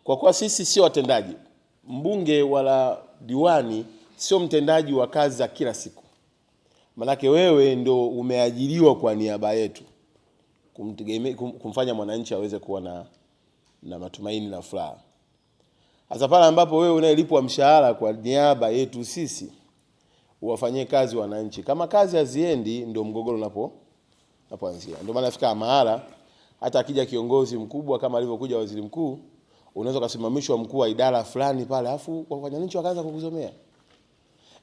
Kwa kuwa sisi sio watendaji, mbunge wala diwani sio mtendaji wa kazi za kila siku. Manake wewe ndo umeajiriwa kwa niaba yetu kumfanya mwananchi aweze kuwa na matumaini na furaha. Hasa pale ambapo wewe unayelipwa mshahara kwa niaba yetu sisi uwafanyie kazi wananchi, kama kazi haziendi ndio mgogoro unapoanzia. Ndio maana nafika mahala hata akija kiongozi mkubwa kama alivyokuja waziri mkuu, unaweza kusimamishwa mkuu wa idara fulani pale afu wananchi wakaanza kukuzomea.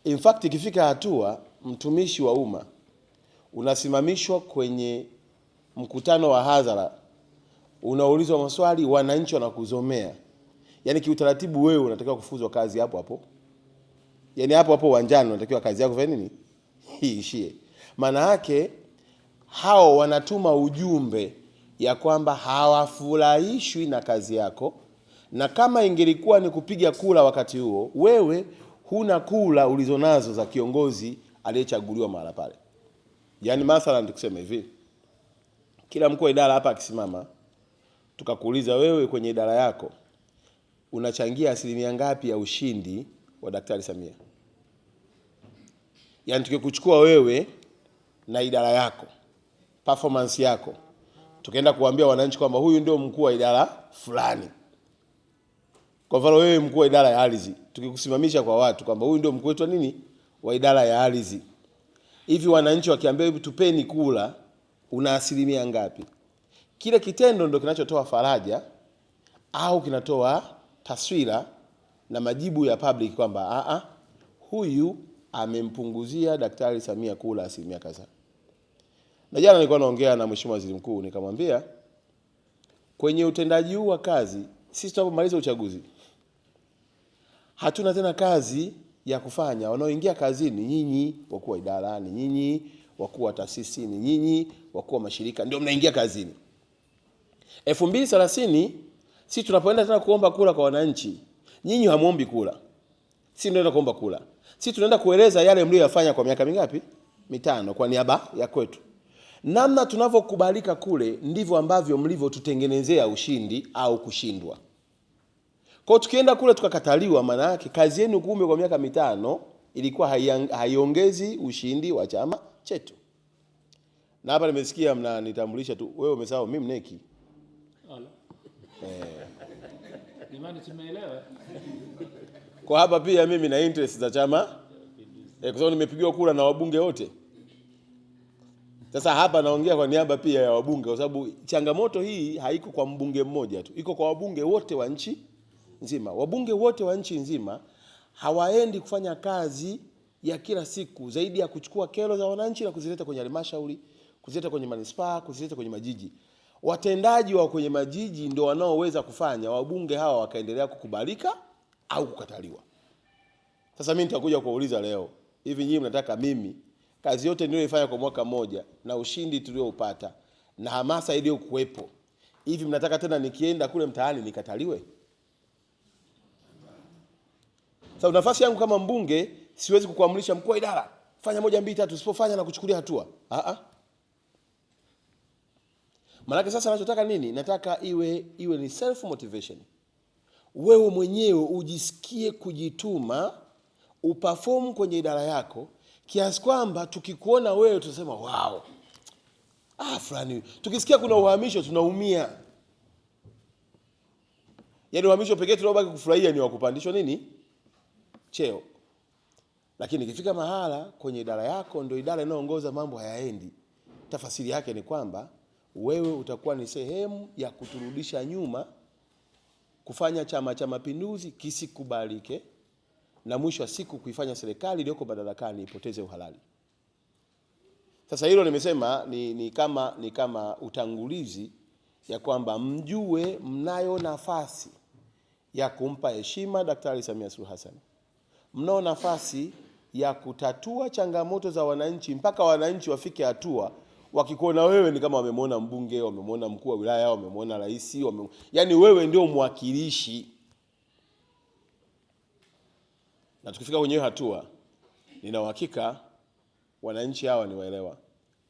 In fact ikifika hatua mtumishi wa umma unasimamishwa kwenye mkutano wa hadhara, unaulizwa maswali, wananchi wanakuzomea. Yaani kiutaratibu wewe unatakiwa kufuzwa kazi hapo hapo. Yaani hapo hapo uwanjani unatakiwa kazi yako fanya nini? Hii ishie. Maana yake hao wanatuma ujumbe ya kwamba hawafurahishwi na kazi yako, na kama ingelikuwa ni kupiga kura wakati huo, wewe huna kura ulizonazo za kiongozi aliyechaguliwa mahali pale. Yaani mathalan tukuseme hivi, kila mkuu wa idara hapa akisimama tukakuuliza wewe kwenye idara yako unachangia asilimia ngapi ya ushindi wa Daktari Samia? Yaani tukikuchukua wewe na idara yako, performance yako, tukaenda kuambia wananchi kwamba huyu ndio mkuu wa idara fulani. Kwa mfano wewe mkuu wa idara ya ardhi, tukikusimamisha kwa watu kwamba huyu ndio mkuu wetu nini wa idara ya ardhi. Hivi wananchi wakiambia hivi tupeni kula, una asilimia ngapi? Kile kitendo ndio kinachotoa faraja au kinatoa taswira na majibu ya public kwamba huyu amempunguzia Daktari Samia kula asilimia kadhaa. Na jana nilikuwa naongea na Mheshimiwa Waziri Mkuu nikamwambia kwenye utendaji huu wa kazi sisi tunapomaliza uchaguzi hatuna tena kazi ya kufanya. Wanaoingia kazini nyinyi wakuu wa idara, ni nyinyi wakuu wa taasisi, ni nyinyi wakuu wa mashirika, ndio mnaingia kazini. 2030 sisi tunapoenda tena kuomba kura kwa wananchi, nyinyi hamuombi kura. Sisi ndio tunaenda kuomba kura. Sisi tunaenda kueleza yale mlioyafanya kwa miaka mingapi? 5 kwa niaba ya kwetu. Namna tunavyokubalika kule ndivyo ambavyo mlivyotutengenezea ushindi au kushindwa. Kwa tukienda kule tukakataliwa, maana yake kazi yenu kumbe kwa miaka 5 ilikuwa haiongezi ushindi wa chama chetu. Na hapa nimesikia mnanitambulisha tu, wewe umesahau mimi mneki. Nimani tumeelewa. Kwa hapa pia mimi na interest za chama kwa sababu nimepigiwa kura na wabunge wote. Sasa hapa naongea kwa niaba pia ya wabunge kwa sababu changamoto hii haiko kwa mbunge mmoja tu. Iko kwa wabunge wote wa nchi nzima. Wabunge wote wa nchi nzima hawaendi kufanya kazi ya kila siku zaidi ya kuchukua kero za wananchi na kuzileta kwenye halmashauri, kuzileta kwenye manispaa, kuzileta kwenye majiji. Watendaji wa kwenye majiji ndio wanaoweza kufanya wabunge hawa wakaendelea kukubalika au kukataliwa. Sasa mimi nitakuja kuuliza leo, hivi nyinyi mnataka mimi kazi yote niliyoifanya kwa mwaka mmoja na ushindi tulioupata na hamasa iliyokuwepo, hivi mnataka tena nikienda kule mtaani nikataliwe? Sababu nafasi yangu kama mbunge siwezi kukuamrisha mkuu wa idara fanya 1 2 3, usipofanya na kuchukulia hatua. Maana sasa ninachotaka nini? Nataka iwe ni self motivation. Wewe mwenyewe ujisikie kujituma, uperform kwenye idara yako kiasi kwamba tukikuona wewe tutasema wow. Fulani. Tukisikia kuna uhamisho tunaumia. Yaani uhamisho pekee tunaobaki kufurahia ni wakupandishwa nini? Cheo. Lakini ikifika mahala kwenye idara yako ndio idara inayoongoza mambo hayaendi, tafasiri yake ni kwamba wewe utakuwa ni sehemu ya kuturudisha nyuma, kufanya Chama cha Mapinduzi kisikubalike, na mwisho wa siku kuifanya serikali iliyoko madarakani ipoteze uhalali. Sasa hilo nimesema ni kama utangulizi ya kwamba mjue mnayo nafasi ya kumpa heshima Daktari Samia Suluhu Hassan. Mnao nafasi ya kutatua changamoto za wananchi mpaka wananchi wafike hatua wakikuona wewe ni kama wamemwona mbunge, wamemwona mkuu wa wilaya, wamemwona rais, yaani wewe ndio mwakilishi. Na tukifika kwenye hatua, nina uhakika wananchi hawa ni waelewa.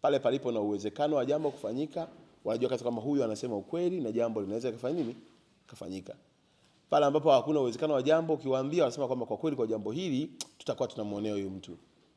Pale palipo na uwezekano wa jambo kufanyika, wanajua kama huyu anasema ukweli na jambo linaweza kufanya nini? Kufanyika. Pale ambapo hakuna uwezekano wa jambo, ukiwaambia wanasema kwamba kwa kweli kwa jambo hili tutakuwa tunamuonea huyu mtu.